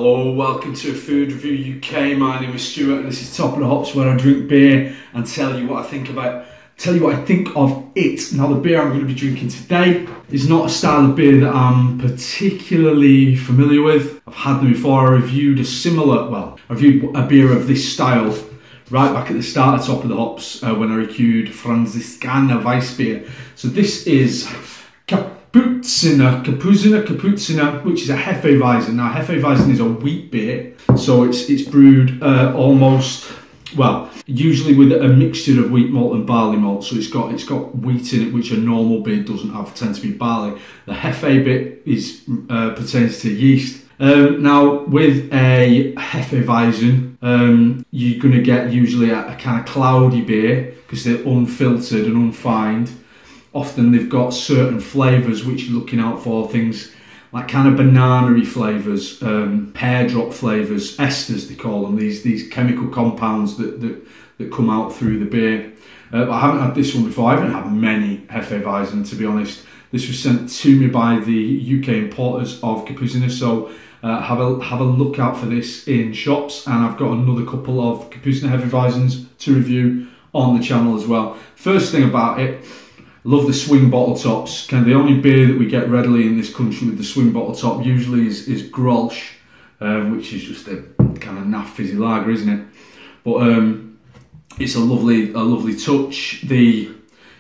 Hello, welcome to Food Review UK. My name is Stuart and this is Top of the Hops, where I drink beer and tell you what I think of it. Now, the beer I'm going to be drinking today is not a style of beer that I'm particularly familiar with. I've had them before. I reviewed a beer of this style right back at the start of Top of the Hops when I reviewed Kapuziner Hefe-Weissbier. So this is Kapuziner, which is a Hefe-Weissbier. Now, Hefe-Weissbier is a wheat beer, so it's brewed usually with a mixture of wheat malt and barley malt. So it's got wheat in it, which a normal beer doesn't have. Tend to be barley. The Hefe bit pertains to yeast. Now, with a Hefe-Weissbier, you're going to get usually a kind of cloudy beer because they're unfiltered and unfined. Often they've got certain flavours which you're looking out for, things like kind of banana-y flavours, pear drop flavours, esters they call them, these chemical compounds that come out through the beer. I haven't had this one before. I haven't had many Hefe-Weissbier, to be honest. This was sent to me by the UK importers of Kapuziner, so have a look out for this in shops, and I've got another couple of Kapuziner Hefe-Weissbiers to review on the channel as well. First thing about it, love the swing bottle tops. Kind of the only beer that we get readily in this country with the swing bottle top usually is Grolsch, which is just a kind of naff fizzy lager, isn't it? But it's a lovely touch.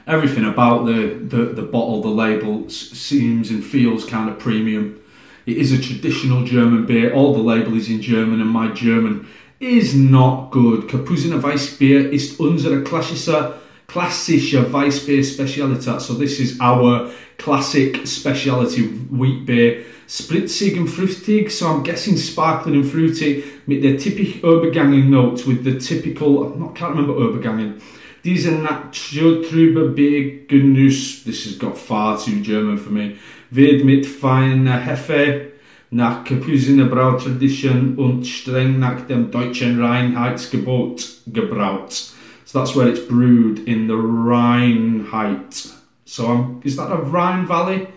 Everything about the bottle, the label seems and feels kind of premium. It is a traditional German beer. All the label is in German, and my German is not good. Kapuziner Weissbier ist unsere klassische Weissbier Spezialität. So this is our classic speciality wheat beer. Spritzig and fruchtig, so I'm guessing sparkling and fruity, mit der typisch übergangen note, with the typical, can't remember übergangen. Diese naturtrübe Biergenuss, this has got far too German for me, wird mit feiner Hefe nach Kapuziner Brautradition und streng nach dem deutschen Reinheitsgebot gebraut. So that's where it's brewed, in the Rheinheit. So is that a Rhine Valley?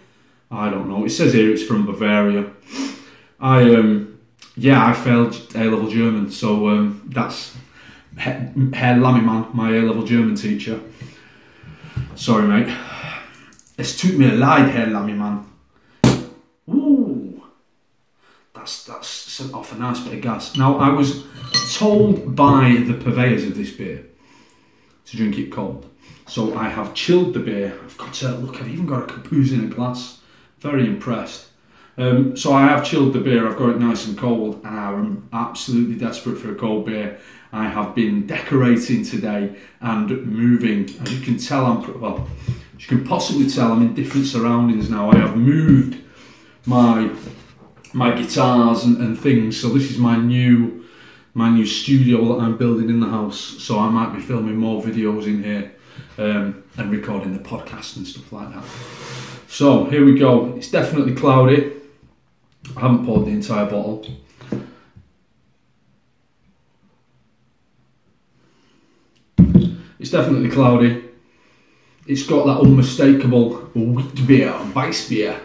I don't know. It says here it's from Bavaria. I failed A-level German, so that's Herr Lammimann, my A-level German teacher. Sorry, mate. Es tut mir leid, Herr Lammimann. Ooh, that's sent off a nice bit of gas. Now, I was told by the purveyors of this beer to drink it cold. So I have chilled the beer. I've even got a Kapuziner glass. Very impressed. So I have chilled the beer. I've got it nice and cold, and I'm absolutely desperate for a cold beer. I have been decorating today and moving. As you can tell, as you can possibly tell, I'm in different surroundings now. I have moved my guitars and things. So this is my new studio that I'm building in the house, so I might be filming more videos in here and recording the podcast and stuff like that. So here we go. It's definitely cloudy. I haven't poured the entire bottle. It's definitely cloudy. It's got that unmistakable wheat beer, Weissbier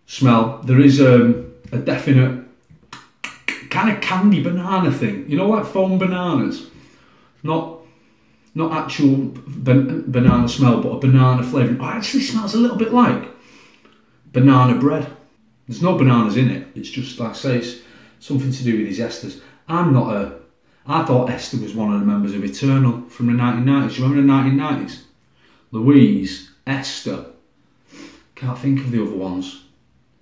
smell. There is a definite kind of candy banana thing, you know, like foam bananas, not actual banana smell, but a banana flavour. It actually smells a little bit like banana bread. There's no bananas in it. It's just, like I say, it's something to do with these esters. I thought Esther was one of the members of Eternal from the 1990s. You remember the 1990s? Louise, Esther. Can't think of the other ones.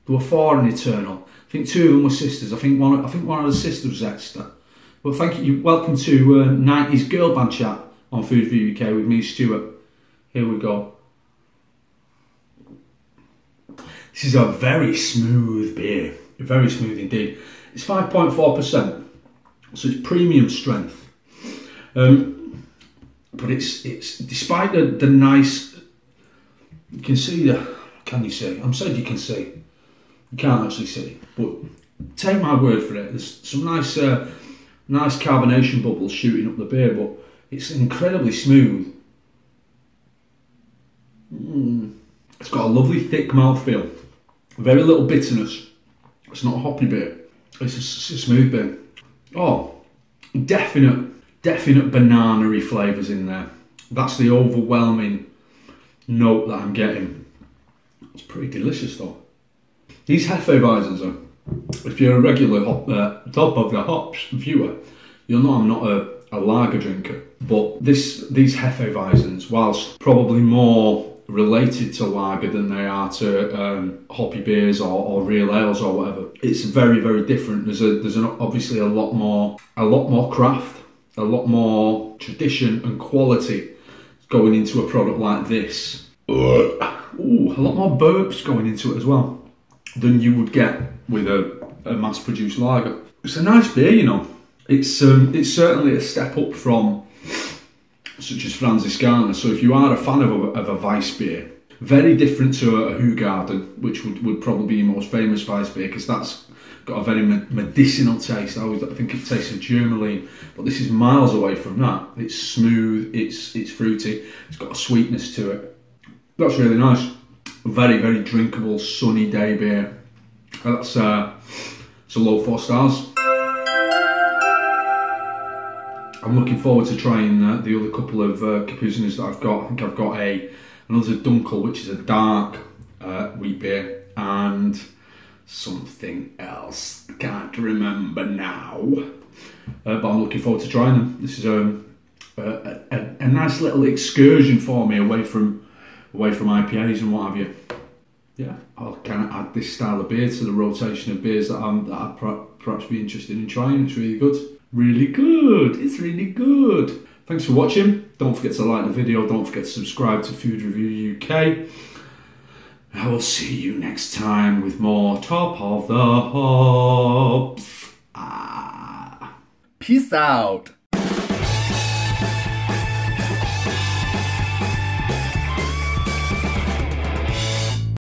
There were 4 in Eternal. I think 2 of them were sisters. I think one of the sisters was Esther. But thank you. Welcome to 90s girl band chat on Food Review UK with me, Stuart. Here we go. This is a very smooth beer. Very smooth indeed. It's 5.4%. So it's premium strength. But it's despite the nice, you can see can you see? I'm saying you can see. You can't actually see, but take my word for it. There's some nice carbonation bubbles shooting up the beer, but it's incredibly smooth. It's got a lovely thick mouthfeel, very little bitterness, It's not a hoppy beer. It's a smooth beer. Oh, definite banana-y flavours in there. That's the overwhelming note that I'm getting. It's pretty delicious though. These Hefe-Weissens are, if you're a regular top of the hops viewer, you'll know I'm not a lager drinker. But these Hefe-Weissens, whilst probably more related to lager than they are to hoppy beers or real ales or whatever, it's very, very different. There's obviously a lot more craft, a lot more tradition and quality going into a product like this. Ooh, a lot more burps going into it as well than you would get with a mass-produced lager. It's a nice beer, you know. It's certainly a step up from such as Franziskaner. So if you are a fan of a Weissbier, very different to a Hoegaarden, which would probably be your most famous Weissbier, because that's got a very medicinal taste. I think it tastes of Germaline, but this is miles away from that. It's smooth, it's fruity, it's got a sweetness to it. That's really nice. Very, very drinkable, sunny day beer. It's a low 4 stars. I'm looking forward to trying the other couple of Kapuziners that I've got. I think I've got another Dunkel, which is a dark wheat beer, and something else. I can't remember now. But I'm looking forward to trying them. This is a nice little excursion for me away from IPAs and what have you. Yeah, I'll kind of add this style of beer to the rotation of beers that I'd perhaps be interested in trying. It's really good. Really good. It's really good. Thanks for watching. Don't forget to like the video. Don't forget to subscribe to Food Review UK. I will see you next time with more Top of the Hops. Peace out.